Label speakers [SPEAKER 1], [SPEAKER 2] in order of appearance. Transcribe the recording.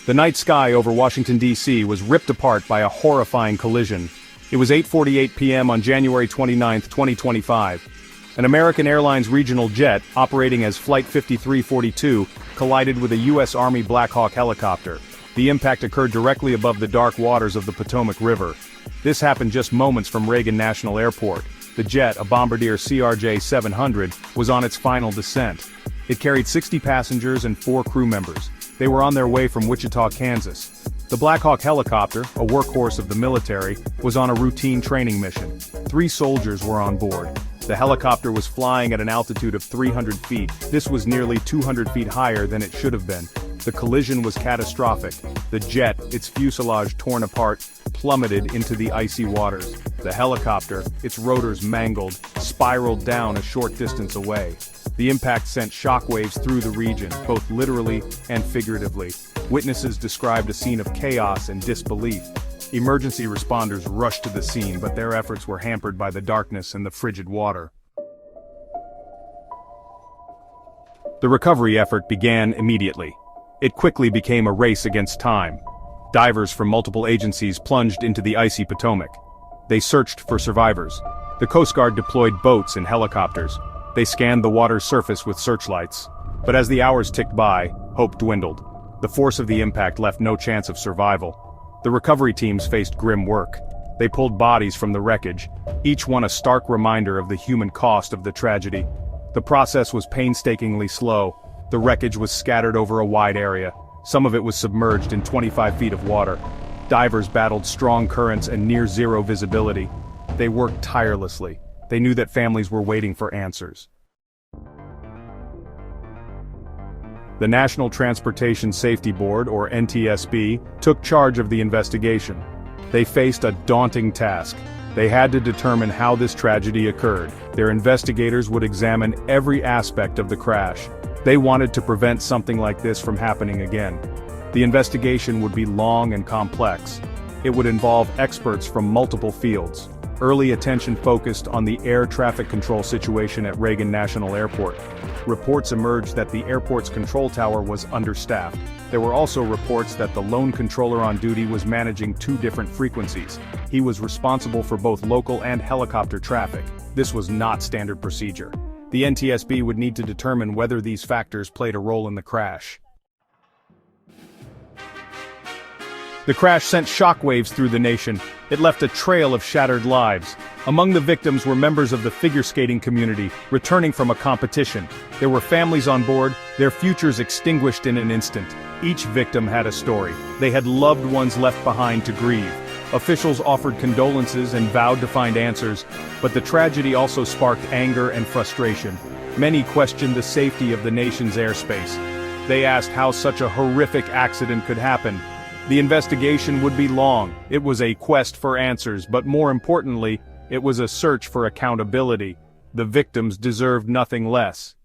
[SPEAKER 1] The night sky over Washington, D.C. was ripped apart by a horrifying collision. It was 8:48 p.m. on January 29, 2025. An American Airlines regional jet, operating as Flight 5342, collided with a U.S. Army Blackhawk helicopter. The impact occurred directly above the dark waters of the Potomac River. This happened just moments from Reagan National Airport. The jet, a Bombardier CRJ-700, was on its final descent. It carried 60 passengers and 4 crew members. They were on their way from Wichita, Kansas. The Blackhawk helicopter, a workhorse of the military, was on a routine training mission. 3 soldiers were on board. The helicopter was flying at an altitude of 300 feet. This was nearly 200 feet higher than it should have been. The collision was catastrophic. The jet, its fuselage torn apart, plummeted into the icy waters. The helicopter, its rotors mangled, spiraled down a short distance away. The impact sent shockwaves through the region, both literally and figuratively. Witnesses described a scene of chaos and disbelief. Emergency responders rushed to the scene, but their efforts were hampered by the darkness and the frigid water. The recovery effort began immediately. It quickly became a race against time. Divers from multiple agencies plunged into the icy Potomac. They searched for survivors. The Coast Guard deployed boats and helicopters. They scanned the water's surface with searchlights. But as the hours ticked by, hope dwindled. The force of the impact left no chance of survival. The recovery teams faced grim work. They pulled bodies from the wreckage, each one a stark reminder of the human cost of the tragedy. The process was painstakingly slow. The wreckage was scattered over a wide area. Some of it was submerged in 25 feet of water. Divers battled strong currents and near-zero visibility. They worked tirelessly. They knew that families were waiting for answers. The National Transportation Safety Board, or NTSB, took charge of the investigation. They faced a daunting task. They had to determine how this tragedy occurred. Their investigators would examine every aspect of the crash. They wanted to prevent something like this from happening again. The investigation would be long and complex. It would involve experts from multiple fields. Early attention focused on the air traffic control situation at Reagan National Airport. Reports emerged that the airport's control tower was understaffed. There were also reports that the lone controller on duty was managing 2 different frequencies. He was responsible for both local and helicopter traffic. This was not standard procedure. The NTSB would need to determine whether these factors played a role in the crash. The crash sent shockwaves through the nation. It left a trail of shattered lives. Among the victims were members of the figure skating community, returning from a competition. There were families on board, their futures extinguished in an instant. Each victim had a story. They had loved ones left behind to grieve. Officials offered condolences and vowed to find answers, but the tragedy also sparked anger and frustration. Many questioned the safety of the nation's airspace. They asked how such a horrific accident could happen. The investigation would be long. It was a quest for answers, but more importantly, it was a search for accountability. The victims deserved nothing less.